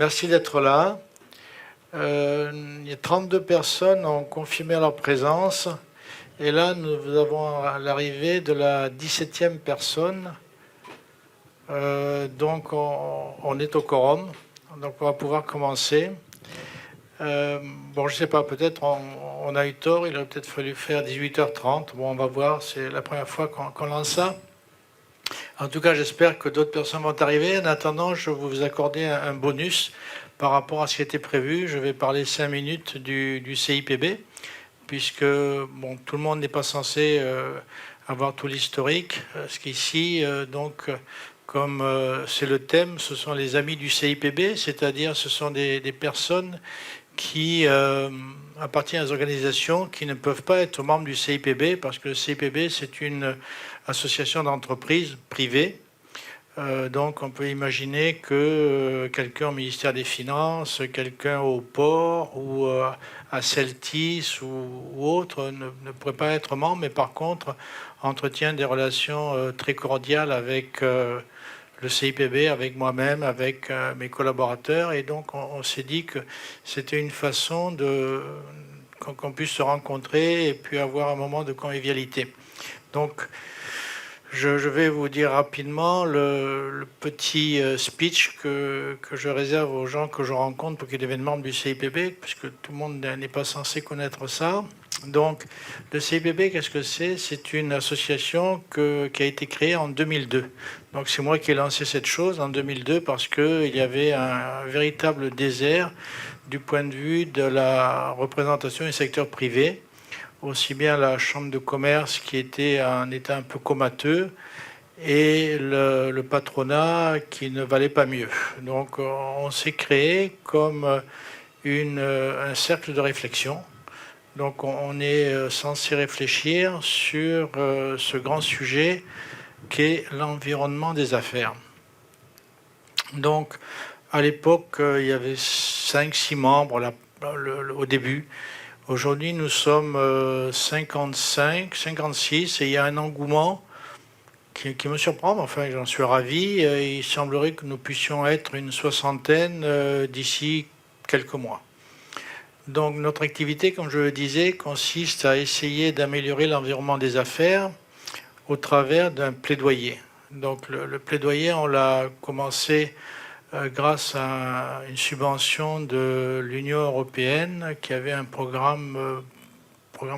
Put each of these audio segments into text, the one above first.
merci d'être là. Il y a 32 personnes ont confirmé leur présence. Et là, nous avons l'arrivée de la 17e personne. Donc, on est au quorum. Donc, on va pouvoir commencer. Bon, je ne sais pas, peut-être on a eu tort. Il aurait peut-être fallu faire 18h30. Bon, on va voir. C'est la première fois qu'on lance ça. En tout cas, j'espère que d'autres personnes vont arriver. En attendant, je vais vous accorder un bonus par rapport à ce qui était prévu. Je vais parler 5 minutes du CIPB, puisque bon, tout le monde n'est pas censé avoir tout l'historique. Ce qu'ici, donc, comme c'est le thème, ce sont les amis du CIPB, c'est-à-dire ce sont des personnes qui appartiennent à des organisations qui ne peuvent pas être membres du CIPB, parce que le CIPB, c'est une association d'entreprises privées. Donc on peut imaginer que quelqu'un au ministère des Finances, quelqu'un au port ou à Celtis ou autre ne pourrait pas être membre, mais par contre entretient des relations très cordiales avec le CIPB, avec moi-même, avec mes collaborateurs. Et donc on s'est dit que c'était une façon qu'on puisse se rencontrer et puis avoir un moment de convivialité. Donc je vais vous dire rapidement le petit speech que je réserve aux gens que je rencontre pour qu'ils deviennent membres du CIPB, puisque tout le monde n'est pas censé connaître ça. Donc, le CIPB, qu'est-ce que c'est? C'est une association qui a été créée en 2002. Donc, c'est moi qui ai lancé cette chose en 2002 parce qu'il y avait un véritable désert du point de vue de la représentation du secteur privé. Aussi bien la chambre de commerce qui était en état un peu comateux et le patronat qui ne valait pas mieux. Donc on s'est créé comme un cercle de réflexion. Donc on est censé réfléchir sur ce grand sujet qu'est l'environnement des affaires. Donc à l'époque, il y avait 5-6 membres au début. Aujourd'hui, nous sommes 55, 56 et il y a un engouement qui me surprend, mais enfin j'en suis ravi. Il semblerait que nous puissions être une soixantaine d'ici quelques mois. Donc notre activité, comme je le disais, consiste à essayer d'améliorer l'environnement des affaires au travers d'un plaidoyer. Donc le plaidoyer, on l'a commencé grâce à une subvention de l'Union européenne qui avait un programme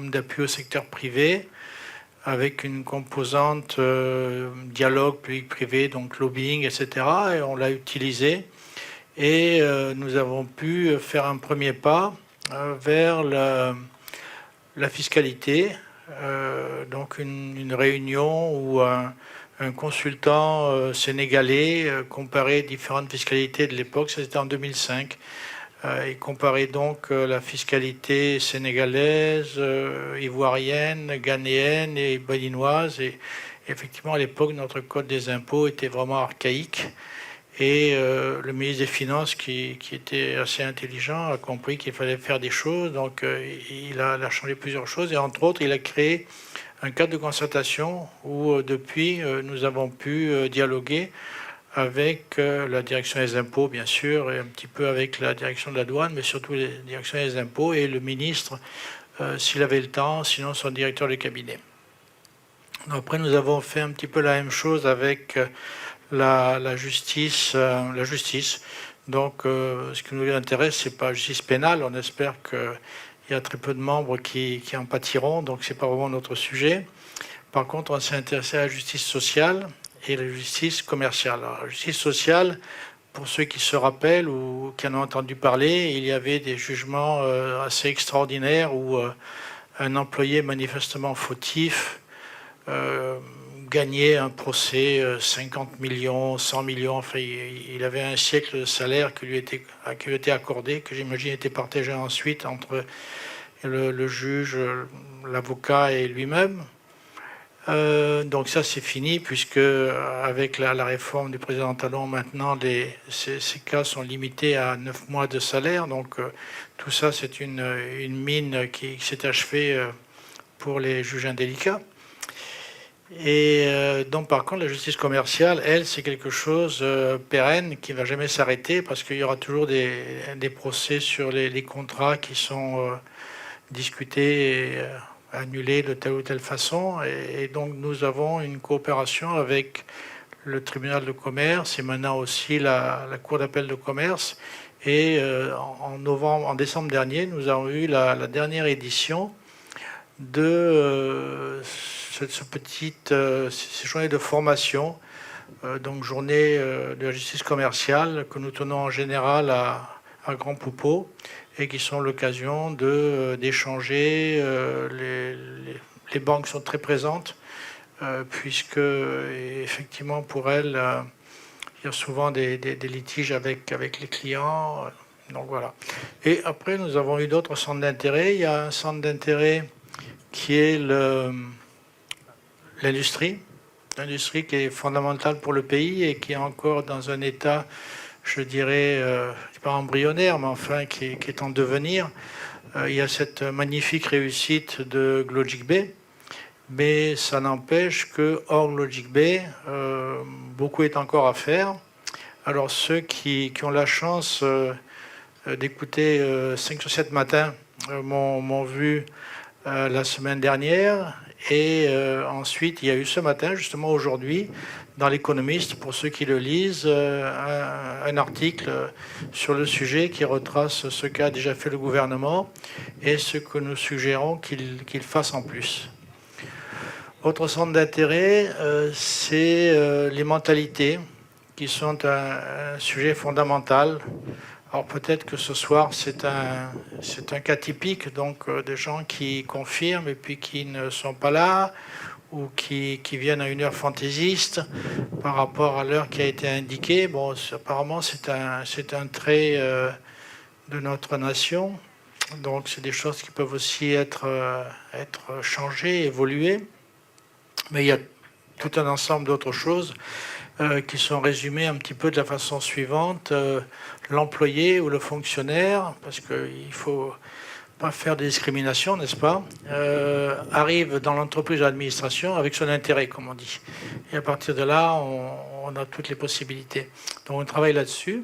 d'appui au secteur privé avec une composante dialogue public-privé, donc lobbying, etc. Et on l'a utilisé et nous avons pu faire un premier pas vers la fiscalité. Donc une réunion où un consultant sénégalais comparait différentes fiscalités de l'époque, c'était en 2005. Il comparait donc la fiscalité sénégalaise, ivoirienne, ghanéenne et béninoise. Et effectivement, à l'époque, notre code des impôts était vraiment archaïque. Et le ministre des Finances, qui était assez intelligent, a compris qu'il fallait faire des choses. Donc il a changé plusieurs choses. Et entre autres, il a créé un cadre de concertation où depuis, nous avons pu dialoguer avec la direction des impôts, bien sûr, et un petit peu avec la direction de la douane, mais surtout la direction des impôts et le ministre, s'il avait le temps, sinon son directeur de cabinet. Après, nous avons fait un petit peu la même chose avec la justice. Donc, ce qui nous intéresse, c'est pas la justice pénale. On espère qu'il y a très peu de membres qui en pâtiront, donc c'est pas vraiment notre sujet. Par contre, on s'est intéressé à la justice sociale et la justice commerciale. Alors, la justice sociale, pour ceux qui se rappellent ou qui en ont entendu parler, il y avait des jugements assez extraordinaires où un employé manifestement fautif gagnait un procès 50 millions, 100 millions, enfin il avait un siècle de salaire qui lui était accordé, que j'imagine était partagé ensuite entre le juge, l'avocat et lui-même. Donc ça c'est fini puisque avec la réforme du président Talon maintenant ces cas sont limités à 9 mois de salaire, donc tout ça c'est une mine qui s'est achevée pour les juges indélicats. Et donc, par contre, la justice commerciale, elle, c'est quelque chose pérenne qui ne va jamais s'arrêter parce qu'il y aura toujours des procès sur les contrats qui sont discutés et annulés de telle ou telle façon. Et donc, nous avons une coopération avec le tribunal de commerce et maintenant aussi la cour d'appel de commerce. Et en décembre dernier, nous avons eu la dernière édition de ces journées de formation, donc journée de la justice commerciale que nous tenons en général à Grand Poupeau et qui sont l'occasion d'échanger. Les banques sont très présentes puisque effectivement pour elles il y a souvent des litiges avec les clients. Donc voilà. Et après nous avons eu d'autres centres d'intérêt. Il y a un centre d'intérêt qui est l'industrie qui est fondamentale pour le pays et qui est encore dans un état, je dirais, pas embryonnaire, mais enfin qui est en devenir. Il y a cette magnifique réussite de Glogic Bay, mais ça n'empêche que hors Glogic Bay, beaucoup est encore à faire. Alors ceux qui ont la chance d'écouter 5 sur 7 matins m'ont vu la semaine dernière et ensuite il y a eu ce matin, justement aujourd'hui, dans l'Économiste, pour ceux qui le lisent, un article sur le sujet qui retrace ce qu'a déjà fait le gouvernement et ce que nous suggérons qu'il fasse en plus. Autre centre d'intérêt, c'est les mentalités qui sont un sujet fondamental. Alors peut-être que ce soir c'est un cas typique, donc des gens qui confirment et puis qui ne sont pas là ou qui viennent à une heure fantaisiste par rapport à l'heure qui a été indiquée. Bon, apparemment c'est un trait de notre nation, donc c'est des choses qui peuvent aussi être changées, évoluées, mais il y a tout un ensemble d'autres choses qui sont résumés un petit peu de la façon suivante. L'employé ou le fonctionnaire, parce qu'il ne faut pas faire de discrimination, n'est-ce pas, arrive dans l'entreprise ou l'administration avec son intérêt, comme on dit. Et à partir de là, on a toutes les possibilités. Donc on travaille là-dessus.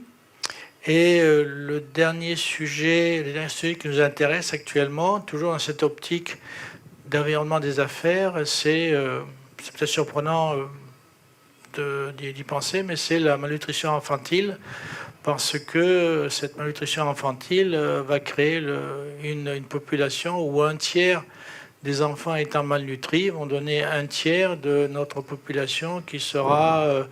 Et le dernier sujet qui nous intéresse actuellement, toujours dans cette optique d'environnement des affaires, c'est peut-être surprenant d'y penser, mais c'est la malnutrition infantile, parce que cette malnutrition infantile va créer une population où un tiers des enfants étant malnutris vont donner un tiers de notre population qui sera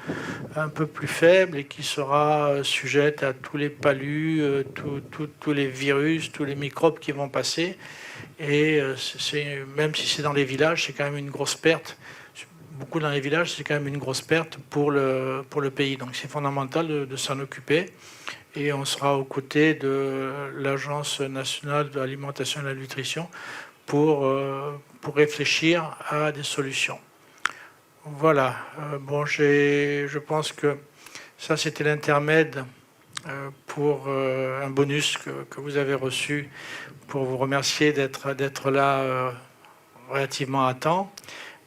un peu plus faible et qui sera sujette à tous les palus, tous les virus, tous les microbes qui vont passer. Et même si c'est dans les villages, c'est quand même une grosse perte. Beaucoup dans les villages, c'est quand même une grosse perte pour le pays. Donc c'est fondamental de s'en occuper. Et on sera aux côtés de l'Agence nationale de l'alimentation et de la nutrition pour réfléchir à des solutions. Voilà. Bon, je pense que ça, c'était l'intermède pour un bonus que vous avez reçu pour vous remercier d'être là relativement à temps.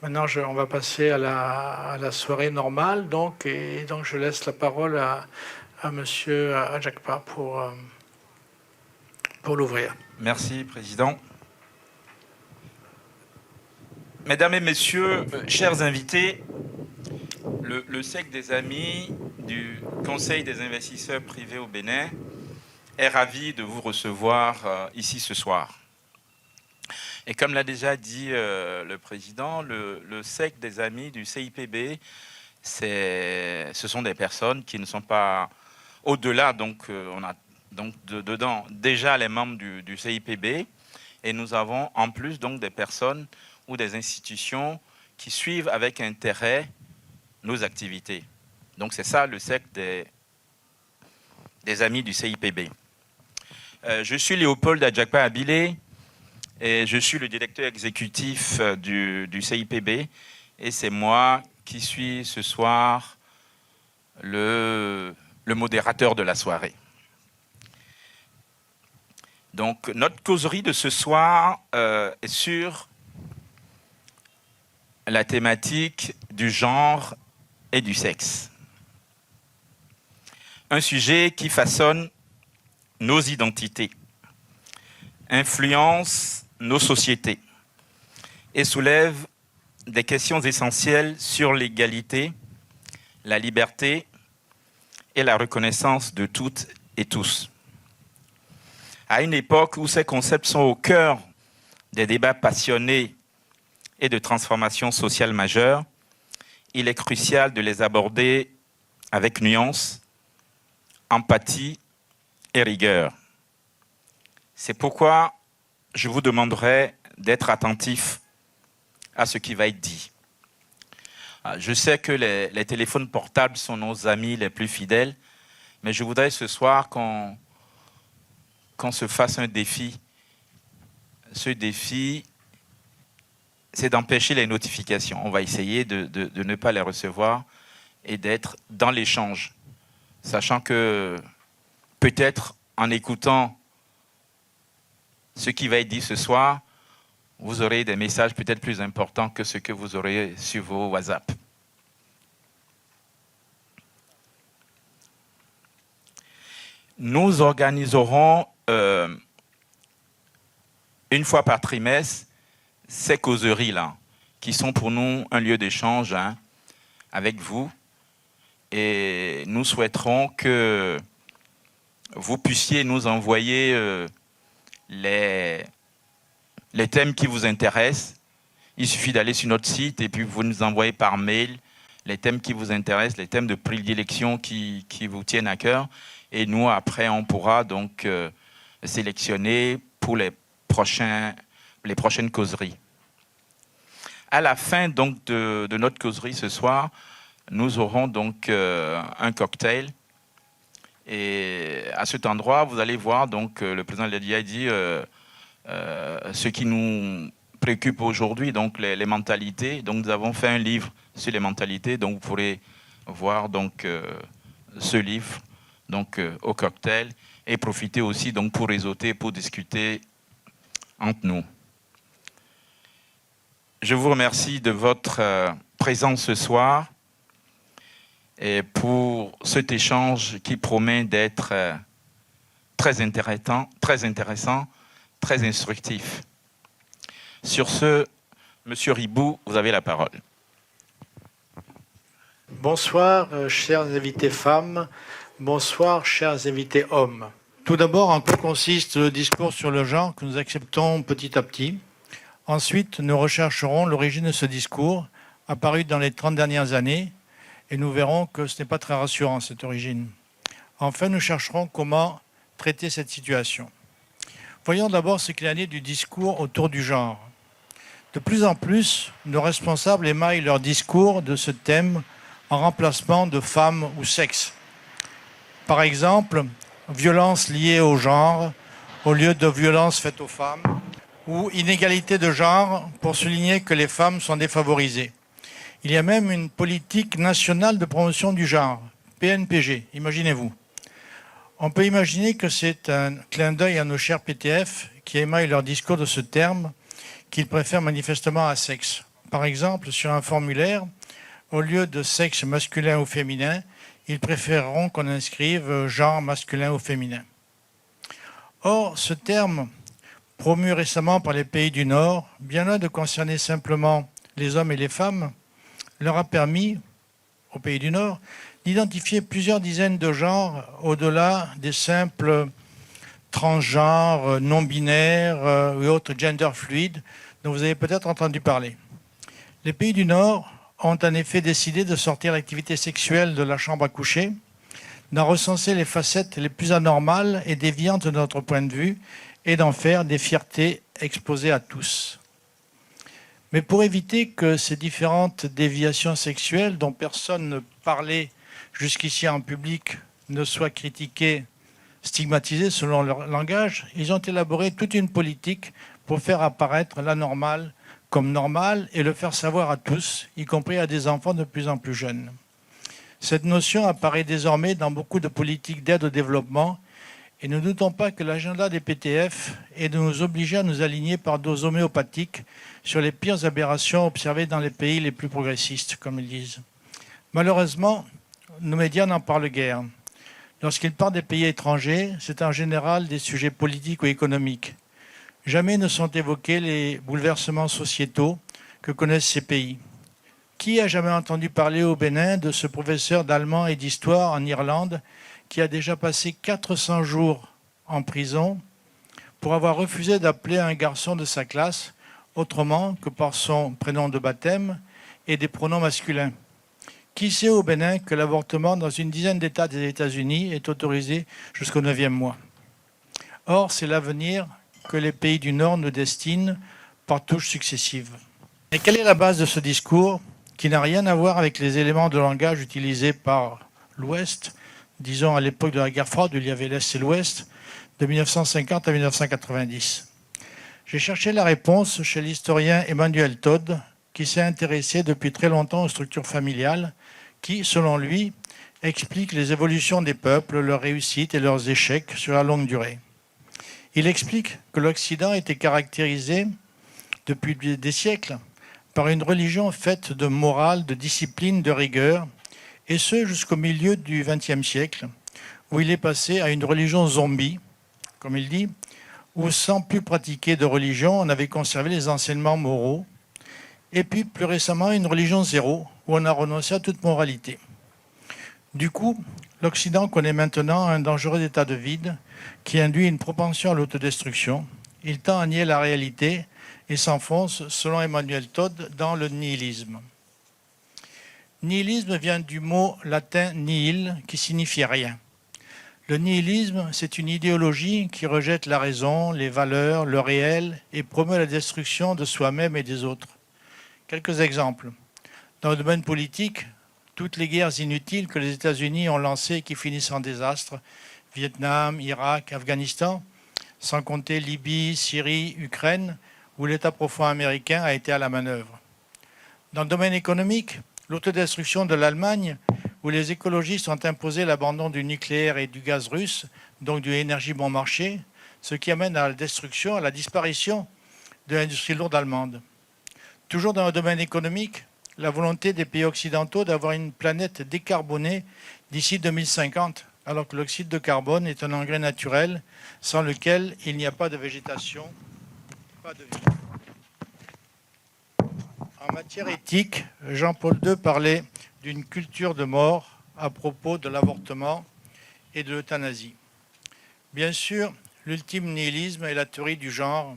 Maintenant, on va passer à la soirée normale, donc, et donc je laisse la parole à Monsieur Adjakpa pour l'ouvrir. Merci, Président. Mesdames et Messieurs, chers invités, le SEC des Amis du Conseil des investisseurs privés au Bénin est ravi de vous recevoir ici ce soir. Et comme l'a déjà dit le Président, le SEC des Amis du CIPB, ce sont des personnes qui ne sont pas au-delà. Donc, on a donc dedans déjà les membres du CIPB et nous avons en plus donc des personnes ou des institutions qui suivent avec intérêt nos activités. Donc, c'est ça le SEC des Amis du CIPB. Je suis Léopold Adjakpa Abilé et je suis le directeur exécutif du CIPB et c'est moi qui suis ce soir le modérateur de la soirée. Donc, notre causerie de ce soir est sur la thématique du genre et du sexe. Un sujet qui façonne nos identités, influence nos sociétés et soulève des questions essentielles sur l'égalité, la liberté et la reconnaissance de toutes et tous. À une époque où ces concepts sont au cœur des débats passionnés et de transformations sociales majeures, il est crucial de les aborder avec nuance, empathie et rigueur. C'est pourquoi je vous demanderai d'être attentif à ce qui va être dit. Je sais que les téléphones portables sont nos amis les plus fidèles, mais je voudrais ce soir qu'on se fasse un défi. Ce défi, c'est d'empêcher les notifications. On va essayer de ne pas les recevoir et d'être dans l'échange, sachant que peut-être en écoutant ce qui va être dit ce soir, vous aurez des messages peut-être plus importants que ce que vous aurez sur vos WhatsApp. Nous organiserons une fois par trimestre ces causeries-là, qui sont pour nous un lieu d'échange avec vous. Et nous souhaiterons que vous puissiez nous envoyer les thèmes qui vous intéressent. Il suffit d'aller sur notre site et puis vous nous envoyez par mail les thèmes qui vous intéressent, les thèmes de prédilection qui vous tiennent à cœur. Et nous, après, on pourra donc sélectionner pour les prochaines causeries. À la fin donc de notre causerie ce soir, nous aurons donc un cocktail. Et à cet endroit, vous allez voir, donc le président Lady a dit ce qui nous préoccupe aujourd'hui, donc les mentalités. Donc nous avons fait un livre sur les mentalités, donc vous pourrez voir donc ce livre donc au cocktail et profiter aussi donc pour réseauter, pour discuter entre nous. Je vous remercie de votre présence ce soir et pour cet échange qui promet d'être très intéressant, très instructif. Sur ce, Monsieur Ribou, vous avez la parole. Bonsoir, chers invités femmes. Bonsoir, chers invités hommes. Tout d'abord, en quoi consiste le discours sur le genre que nous acceptons petit à petit. Ensuite, nous rechercherons l'origine de ce discours, apparu dans les 30 dernières années, et nous verrons que ce n'est pas très rassurant, cette origine. Enfin, nous chercherons comment traiter cette situation. Voyons d'abord ce qu'il en est du discours autour du genre. De plus en plus, nos responsables émaillent leur discours de ce thème en remplacement de femmes ou sexe. Par exemple, violence liée au genre au lieu de violence faite aux femmes, ou inégalité de genre pour souligner que les femmes sont défavorisées. Il y a même une politique nationale de promotion du genre, PNPG, imaginez-vous. On peut imaginer que c'est un clin d'œil à nos chers PTF qui émaillent leur discours de ce terme qu'ils préfèrent manifestement à sexe. Par exemple, sur un formulaire, au lieu de sexe masculin ou féminin, ils préféreront qu'on inscrive genre masculin ou féminin. Or, ce terme, promu récemment par les pays du Nord, bien loin de concerner simplement les hommes et les femmes, leur a permis, aux pays du Nord, d'identifier plusieurs dizaines de genres au-delà des simples transgenres, non-binaires ou autres gender fluides dont vous avez peut-être entendu parler. Les pays du Nord ont en effet décidé de sortir l'activité sexuelle de la chambre à coucher, d'en recenser les facettes les plus anormales et déviantes de notre point de vue et d'en faire des fiertés exposées à tous. Mais pour éviter que ces différentes déviations sexuelles dont personne ne parlait jusqu'ici en public ne soient critiquées, stigmatisées selon leur langage, ils ont élaboré toute une politique pour faire apparaître l'anormal comme normal et le faire savoir à tous, y compris à des enfants de plus en plus jeunes. Cette notion apparaît désormais dans beaucoup de politiques d'aide au développement Et ne doutons pas que l'agenda des PTF est de nous obliger à nous aligner par dose homéopathique sur les pires aberrations observées dans les pays les plus progressistes, comme ils disent. Malheureusement, nos médias n'en parlent guère. Lorsqu'ils parlent des pays étrangers, c'est en général des sujets politiques ou économiques. Jamais ne sont évoqués les bouleversements sociétaux que connaissent ces pays. Qui a jamais entendu parler au Bénin de ce professeur d'allemand et d'histoire en Irlande qui a déjà passé 400 jours en prison pour avoir refusé d'appeler un garçon de sa classe autrement que par son prénom de baptême et des pronoms masculins? Qui sait au Bénin que l'avortement dans une dizaine d'États des États-Unis est autorisé jusqu'au 9e mois? Or, c'est l'avenir que les pays du Nord nous destinent par touches successives. Et quelle est la base de ce discours qui n'a rien à voir avec les éléments de langage utilisés par l'Ouest, disons à l'époque de la guerre froide où il y avait l'Est et l'Ouest, de 1950 à 1990? J'ai cherché la réponse chez l'historien Emmanuel Todd, qui s'est intéressé depuis très longtemps aux structures familiales, qui, selon lui, expliquent les évolutions des peuples, leurs réussites et leurs échecs sur la longue durée. Il explique que l'Occident était caractérisé depuis des siècles par une religion faite de morale, de discipline, de rigueur, et ce jusqu'au milieu du XXe siècle, où il est passé à une religion zombie, comme il dit, où sans plus pratiquer de religion, on avait conservé les enseignements moraux, et puis plus récemment une religion zéro, où on a renoncé à toute moralité. Du coup, l'Occident connaît maintenant un dangereux état de vide qui induit une propension à l'autodestruction. Il tend à nier la réalité et s'enfonce, selon Emmanuel Todd, dans le nihilisme. Nihilisme vient du mot latin nihil, qui signifie rien. Le nihilisme, c'est une idéologie qui rejette la raison, les valeurs, le réel et promeut la destruction de soi-même et des autres. Quelques exemples. Dans le domaine politique, toutes les guerres inutiles que les États-Unis ont lancées et qui finissent en désastre, Vietnam, Irak, Afghanistan, sans compter Libye, Syrie, Ukraine, où l'État profond américain a été à la manœuvre. Dans le domaine économique, l'autodestruction de l'Allemagne, où les écologistes ont imposé l'abandon du nucléaire et du gaz russe, donc d'une énergie bon marché, ce qui amène à la destruction, à la disparition de l'industrie lourde allemande. Toujours dans le domaine économique, la volonté des pays occidentaux d'avoir une planète décarbonée d'ici 2050, alors que l'oxyde de carbone est un engrais naturel sans lequel il n'y a pas de végétation, pas de vie. En matière éthique, Jean-Paul II parlait d'une culture de mort à propos de l'avortement et de l'euthanasie. Bien sûr, l'ultime nihilisme est la théorie du genre,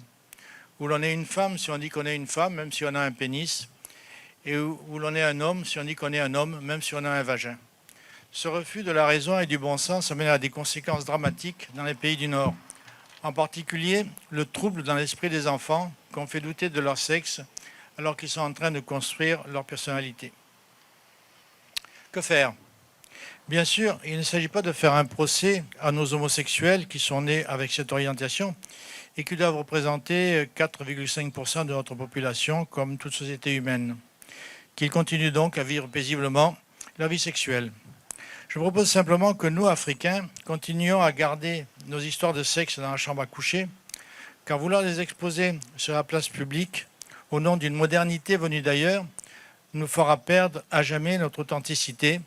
où l'on est une femme si on dit qu'on est une femme, même si on a un pénis, et où l'on est un homme si on dit qu'on est un homme, même si on a un vagin. Ce refus de la raison et du bon sens amène à des conséquences dramatiques dans les pays du Nord. En particulier, le trouble dans l'esprit des enfants qu'on fait douter de leur sexe alors qu'ils sont en train de construire leur personnalité. Que faire? Bien sûr, il ne s'agit pas de faire un procès à nos homosexuels qui sont nés avec cette orientation et qui doivent représenter 4,5% de notre population comme toute société humaine, qu'ils continuent donc à vivre paisiblement leur vie sexuelle. Je propose simplement que nous, Africains, continuions à garder nos histoires de sexe dans la chambre à coucher, car vouloir les exposer sur la place publique, au nom d'une modernité venue d'ailleurs, nous fera perdre à jamais notre authenticité,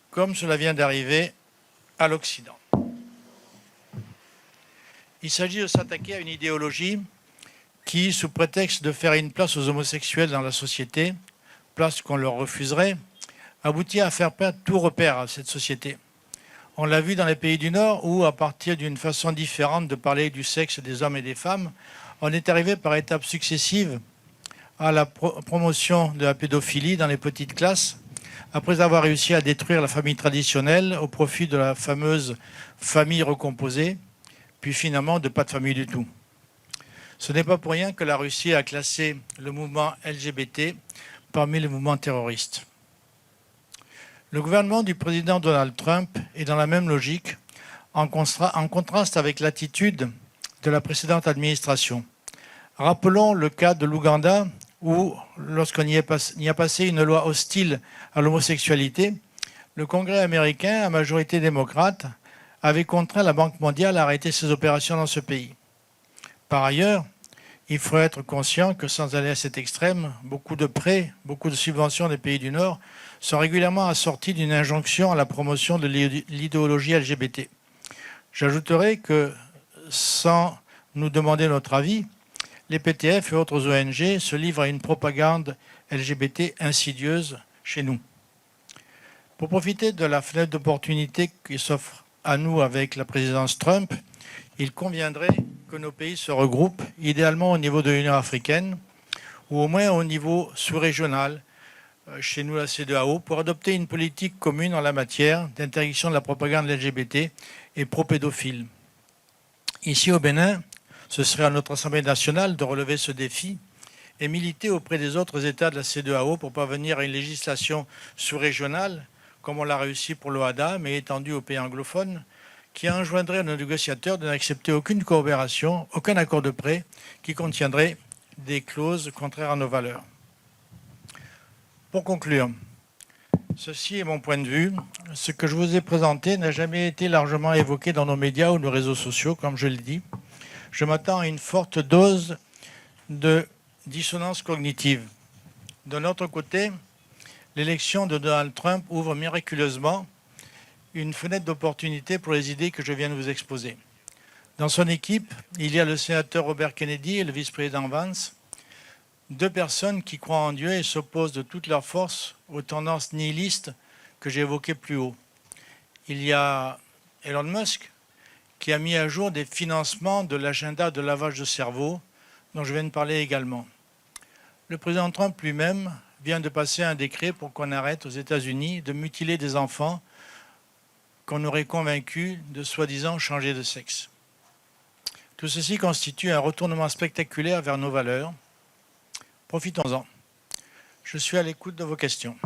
comme cela vient d'arriver à l'Occident. Il s'agit de s'attaquer à une idéologie qui, sous prétexte de faire une place aux homosexuels dans la société, place qu'on leur refuserait, aboutit à faire perdre tout repère à cette société. On l'a vu dans les pays du Nord où, à partir d'une façon différente de parler du sexe des hommes et des femmes, on est arrivé par étapes successives à la promotion de la pédophilie dans les petites classes, après avoir réussi à détruire la famille traditionnelle au profit de la fameuse famille recomposée, puis finalement de pas de famille du tout. Ce n'est pas pour rien que la Russie a classé le mouvement LGBT parmi les mouvements terroristes. Le gouvernement du président Donald Trump est dans la même logique, en contraste avec l'attitude de la précédente administration. Rappelons le cas de l'Ouganda, où, lorsqu'on y a passé une loi hostile à l'homosexualité, le Congrès américain, à majorité démocrate, avait contraint la Banque mondiale à arrêter ses opérations dans ce pays. Par ailleurs, il faut être conscient que sans aller à cet extrême, beaucoup de prêts, beaucoup de subventions des pays du Nord sont régulièrement assortis d'une injonction à la promotion de l'idéologie LGBT. J'ajouterai que, sans nous demander notre avis, les PTF et autres ONG se livrent à une propagande LGBT insidieuse chez nous. Pour profiter de la fenêtre d'opportunité qui s'offre à nous avec la présidence Trump, il conviendrait que nos pays se regroupent, idéalement au niveau de l'Union africaine, ou au moins au niveau sous-régional, chez nous la CEDEAO, pour adopter une politique commune en la matière d'interdiction de la propagande LGBT et pro-pédophile. Ici au Bénin, ce serait à notre Assemblée nationale de relever ce défi et militer auprès des autres États de la CEDEAO pour parvenir à une législation sous-régionale, comme on l'a réussi pour l'OHADA, mais étendue aux pays anglophones, qui enjoindrait à nos négociateurs de n'accepter aucune coopération, aucun accord de prêt qui contiendrait des clauses contraires à nos valeurs. Pour conclure, ceci est mon point de vue. Ce que je vous ai présenté n'a jamais été largement évoqué dans nos médias ou nos réseaux sociaux, comme je l'ai dit. Je m'attends à une forte dose de dissonance cognitive. De notre côté, l'élection de Donald Trump ouvre miraculeusement une fenêtre d'opportunité pour les idées que je viens de vous exposer. Dans son équipe, il y a le sénateur Robert Kennedy et le vice-président Vance, deux personnes qui croient en Dieu et s'opposent de toute leur force aux tendances nihilistes que j'ai évoquées plus haut. Il y a Elon Musk qui a mis à jour des financements de l'agenda de lavage de cerveau dont je viens de parler également. Le président Trump lui-même vient de passer un décret pour qu'on arrête aux États-Unis de mutiler des enfants qu'on aurait convaincus de soi-disant changer de sexe. Tout ceci constitue un retournement spectaculaire vers nos valeurs. Profitons-en. Je suis à l'écoute de vos questions.